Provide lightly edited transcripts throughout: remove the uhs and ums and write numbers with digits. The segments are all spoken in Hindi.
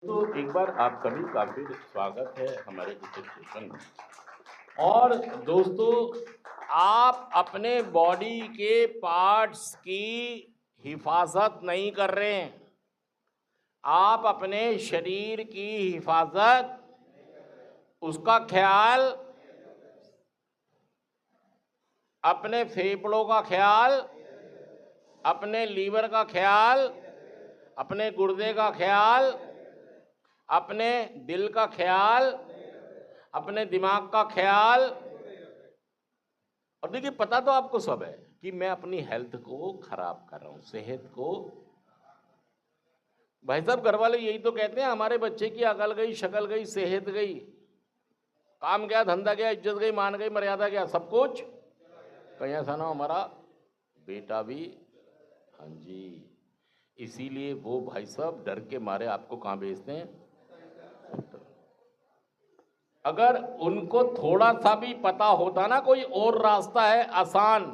तो एक बार आप सभी का फिर स्वागत है हमारे इस सेशन में। और दोस्तों, आप अपने बॉडी के पार्ट्स की हिफाजत नहीं कर रहे हैं। आप अपने शरीर की हिफाजत, उसका ख्याल, अपने फेफड़ों का ख्याल, अपने लीवर का ख्याल, अपने गुर्दे का ख्याल, अपने दिल का ख्याल, अपने दिमाग का ख्याल। और देखिए, पता तो आपको सब है कि मैं अपनी हेल्थ को खराब कर रहा हूं, सेहत को। भाई साहब, घर वाले यही तो कहते हैं, हमारे बच्चे की अकल गई, शक्ल गई, सेहत गई, काम गया, धंधा गया, इज्जत गई, मान गई, मर्यादा गया, सब कुछ। कहीं ऐसा ना हो हमारा बेटा भी। हाँ जी, इसीलिए वो भाई साहब डर के मारे आपको कहाँ भेजते हैं? अगर उनको थोड़ा सा भी पता होता ना कोई और रास्ता है आसान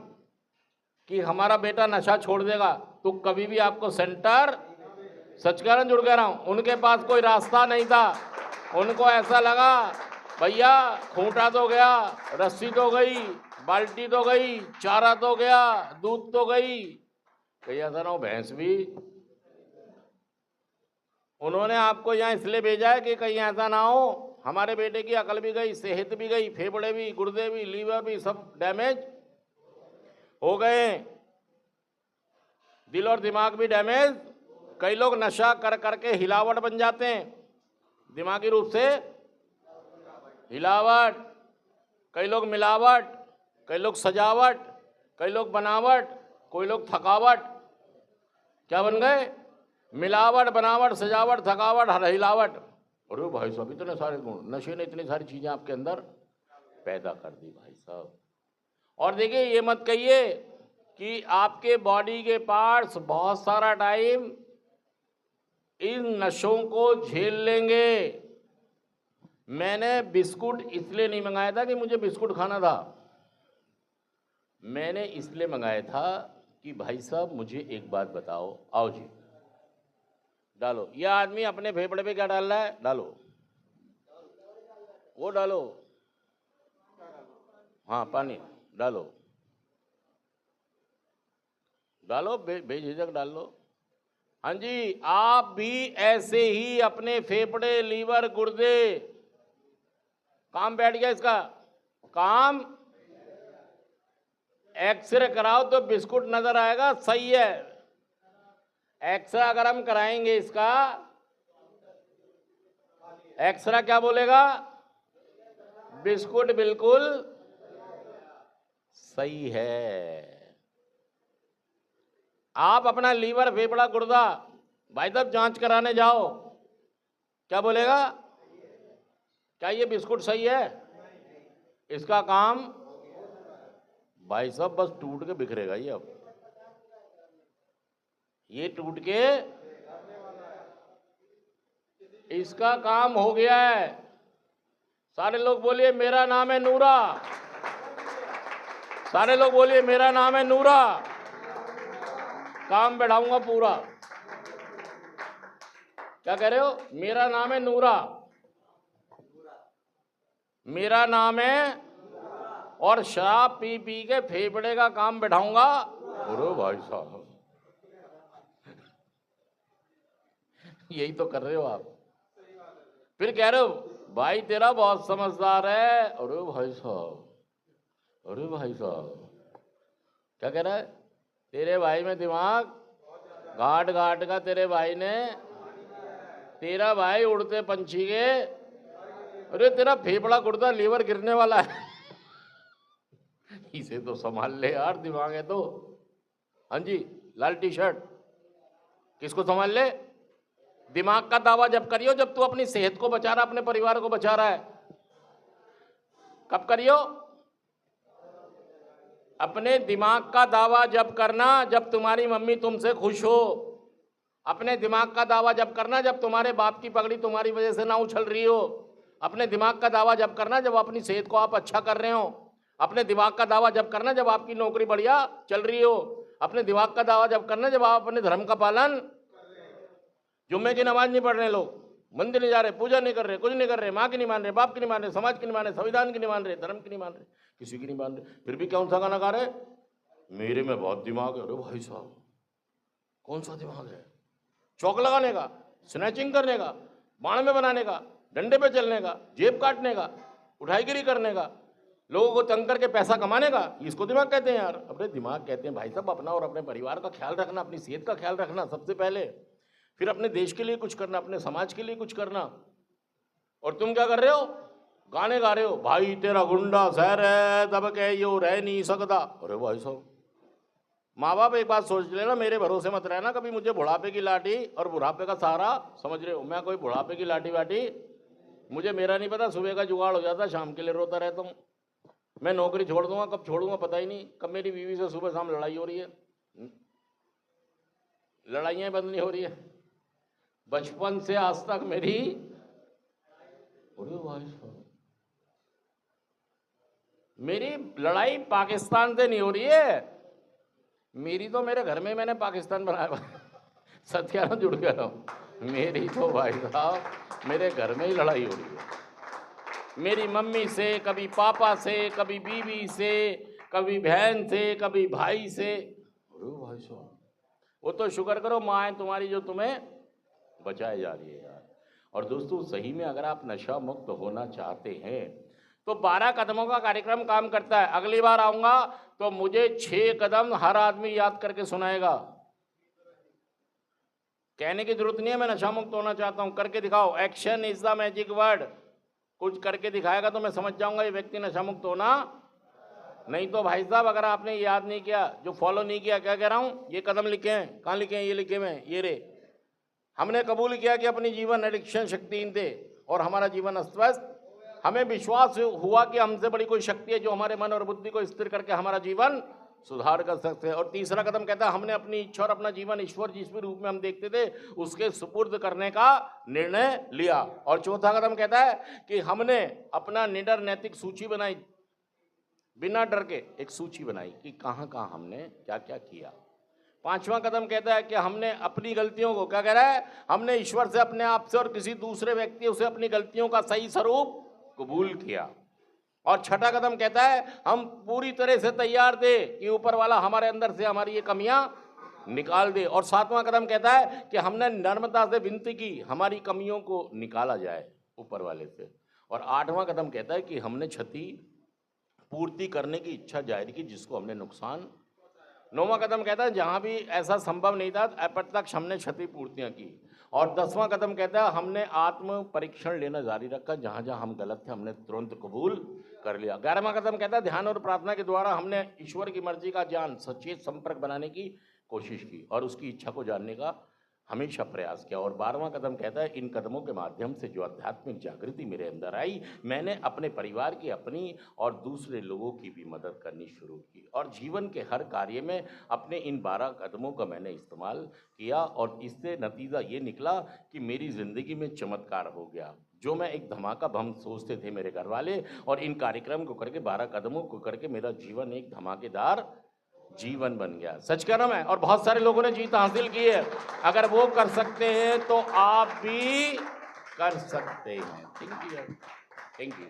कि हमारा बेटा नशा छोड़ देगा, तो कभी भी आपको सेंटर, सच कह रहा हूं, जुड़ कह रहा हूं, उनके पास कोई रास्ता नहीं था। उनको ऐसा लगा, भैया खूंटा तो गया, रस्सी तो गई, बाल्टी तो गई, चारा तो गया, दूध तो गई, कहीं ऐसा ना हो भैंस भी। उन्होंने आपको यहाँ इसलिए भेजा है कि कहीं ऐसा ना हो हमारे बेटे की अकल भी गई, सेहत भी गई, फेफड़े भी, गुर्दे भी, लीवर भी सब डैमेज हो गए, दिल और दिमाग भी डैमेज। कई लोग नशा कर करके हिलावट बन जाते हैं, दिमागी रूप से हिलावट, कई लोग मिलावट, कई लोग सजावट, कई लोग बनावट, कोई लोग थकावट। क्या बन गए? मिलावट, बनावट, सजावट, थकावट, हिलावट। अरे भाई साहब, इतने सारे गुण, नशे ने इतनी सारी चीजें आपके अंदर पैदा कर दी भाई साहब। और देखिए, ये मत कहिए कि आपके बॉडी के पार्ट्स बहुत सारा टाइम इन नशों को झेल लेंगे। मैंने बिस्कुट इसलिए नहीं मंगाया था कि मुझे बिस्कुट खाना था, मैंने इसलिए मंगाया था कि भाई साहब मुझे एक बात बताओ। आओ जी, डालो। यह आदमी अपने फेफड़े पे क्या डाल रहा है? डालो, वो डालो। हाँ, पानी डालो, डालो, बेझिझक डाल लो। हाँ जी, आप भी ऐसे ही अपने फेफड़े, लीवर, गुर्दे, काम बैठ गया इसका काम। एक्सरे कराओ तो बिस्कुट नजर आएगा, सही है। एक्सरे अगर हम कराएंगे इसका, एक्सरा क्या बोलेगा? बिस्कुट बिल्कुल सही है। आप अपना लीवर, फेफड़ा, गुर्दा भाई साहब जांच कराने जाओ, क्या बोलेगा? क्या ये बिस्कुट सही है? इसका काम भाई साहब बस टूट के बिखरेगा। ये अब ये टूट के इसका काम हो गया है। सारे लोग बोलिए मेरा नाम है नूरा। सारे लोग बोलिए मेरा नाम है नूरा। काम बढ़ाऊंगा पूरा। क्या कह रहे हो? मेरा नाम है नूरा, मेरा नाम है, और शराब पी पी के फेफड़े का काम बैठाऊंगा। अरे भाई साहब, यही तो कर रहे हो आप। फिर कह रहे हो भाई तेरा बहुत समझदार है। अरे भाई साहब, अरे भाई साहब, क्या कह रहा है? तेरे भाई में दिमाग घाट घाट का, तेरे भाई ने, तेरा भाई उड़ते पंछी के। अरे तेरा फेफड़ा, गुर्दा, लीवर गिरने वाला है। इसे तो संभाल ले यार, दिमाग है तो। हाँ जी, लाल टी शर्ट, किसको संभाल ले? दिमाग का दावा जब करियो जब तू अपनी सेहत को बचा रहा, अपने परिवार को बचा रहा है। कब करियो? अपने दिमाग का दावा जब करना जब तुम्हारी मम्मी तुमसे खुश हो। अपने दिमाग का दावा जब करना जब तुम्हारे बाप की पगड़ी तुम्हारी वजह से ना उछल रही हो। अपने दिमाग का दावा जब करना जब अपनी सेहत को आप अच्छा कर रहे हो। अपने दिमाग का दावा जब करना जब आपकी नौकरी बढ़िया चल रही हो। अपने दिमाग का दावा जब करना जब आप अपने धर्म का पालन, जुम्मे की नमाज नहीं पढ़ रहे लोग, मंदिर नहीं जा रहे, पूजा नहीं कर रहे, कुछ नहीं कर रहे, माँ की नहीं मान रहे, बाप की नहीं मान रहे, समाज की नहीं मान रहे, संविधान की नहीं मान रहे, धर्म की नहीं मान रहे, किसी की नहीं मान रहे, फिर भी कौन सा गाना गा रहे? मेरे में बहुत दिमाग है। अरे भाई साहब, कौन सा दिमाग है? चौक लगाने का, स्नैचिंग करने का, बाण में बनाने का, डंडे पे चलने का, जेब काटने का, उठाईगिरी करने का, लोगों को तंग करके पैसा कमाने का, इसको दिमाग कहते हैं यार। अपने दिमाग कहते हैं भाई साहब अपना और अपने परिवार का ख्याल रखना, अपनी सेहत का ख्याल रखना सबसे पहले, फिर अपने देश के लिए कुछ करना, अपने समाज के लिए कुछ करना। और तुम क्या कर रहे हो? गाने गा रहे हो, भाई तेरा गुंडा शहर है तब कह यो रह नहीं सकता। अरे भाई साहब, माँ बाप एक बात सोच लेना, मेरे भरोसे मत रहना कभी, मुझे बुढ़ापे की लाठी और बुढ़ापे का सहारा समझ रहे हो। मैं कोई बुढ़ापे की लाठी वाठी, मुझे मेरा नहीं पता, सुबह का जुगाड़ हो जाता, शाम के लिए रोता रहता हूँ। मैं नौकरी छोड़ दूंगा, कब छोड़ूंगा पता ही नहीं, कब मेरी बीवी से सुबह शाम लड़ाई हो रही है, लड़ाइयाँ बंद नहीं हो रही है, बचपन से आज तक मेरी। अरे भाई साहब, मेरी लड़ाई पाकिस्तान से नहीं हो रही है, मेरी तो मेरे घर में मैंने पाकिस्तान बनाया। सत्यानाश जुड़ गया, मेरी तो भाई साहब मेरे घर में ही लड़ाई हो रही है, मेरी मम्मी से, कभी पापा से, कभी बीवी से, कभी बहन से, कभी भाई से। अरे भाई साहब, वो तो शुक्र करो माँ है तुम्हारी जो तुम्हें बचाए जा रही है यार। और दोस्तों सही में अगर आप नशा मुक्त होना चाहते हैं तो 12 कदमों का कार्यक्रम काम करता है। अगली बार आऊंगा तो मुझे 6 कदम हर आदमी याद करके सुनाएगा। कहने की जरूरत नहीं है मैं नशा मुक्त होना चाहता हूं, करके दिखाओ। Action is the magic word. कुछ करके दिखाएगा तो मैं समझ जाऊंगा ये व्यक्ति नशा मुक्त होना। नहीं तो भाई साहब अगर आपने याद नहीं किया, जो फॉलो नहीं किया, क्या कह रहा हूं, ये कदम लिखे हैं, कहाँ लिखे हैं, ये लिखे हैं, ये रे। हमने कबूल किया कि अपनी जीवन एडिक्शन शक्तिहीन थे और हमारा जीवन अस्वस्थ। हमें विश्वास हुआ कि हमसे बड़ी कोई शक्ति है जो हमारे मन और बुद्धि को स्थिर करके हमारा जीवन सुधार कर सकते हैं। और तीसरा कदम कहता है हमने अपनी इच्छा और अपना जीवन ईश्वर जिस भी रूप में हम देखते थे उसके सुपुर्द करने का निर्णय लिया। और चौथा कदम कहता है कि हमने अपना निडर नैतिक सूची बनाई, बिना डर के एक सूची बनाई कि कहाँ कहाँ हमने क्या क्या किया। पांचवा कदम कहता है कि हमने अपनी गलतियों को, क्या कह रहा है, हमने ईश्वर से, अपने आप से और किसी दूसरे व्यक्ति से अपनी गलतियों का सही स्वरूप कबूल किया। और छठा कदम कहता है हम पूरी तरह से तैयार थे कि ऊपर वाला हमारे अंदर से हमारी ये कमियां निकाल दे। और सातवां कदम कहता है कि हमने नम्रता से विनती की हमारी कमियों को निकाला जाए ऊपर वाले से। और आठवां कदम कहता है कि हमने क्षति पूर्ति करने की इच्छा जाहिर की जिसको हमने नुकसान। नौवां कदम कहता है जहां भी ऐसा संभव नहीं था अप्रत्यक्ष हमने क्षति पूर्तियां की। और 10वां कदम कहता है हमने आत्म परीक्षण लेना जारी रखा, जहां जहां हम गलत थे हमने तुरंत कबूल कर लिया। 11वां कदम कहता है ध्यान और प्रार्थना के द्वारा हमने ईश्वर की मर्जी का ज्ञान, सचेत संपर्क बनाने की कोशिश की और उसकी इच्छा को जानने का हमेशा प्रयास किया। और 12वां कदम कहता है इन कदमों के माध्यम से जो आध्यात्मिक जागृति मेरे अंदर आई, मैंने अपने परिवार की, अपनी और दूसरे लोगों की भी मदद करनी शुरू की। और जीवन के हर कार्य में अपने इन 12 कदमों का मैंने इस्तेमाल किया और इससे नतीजा ये निकला कि मेरी ज़िंदगी में चमत्कार हो गया। जो मैं एक धमाका बम सोचते थे मेरे घर वाले, और इन कार्यक्रम को करके 12 कदमों को करके मेरा जीवन एक धमाकेदार जीवन बन गया। सच कह रहा हूं मैं। और बहुत सारे लोगों ने जीत हासिल की है। अगर वो कर सकते हैं तो आप भी कर सकते हैं। Thank you.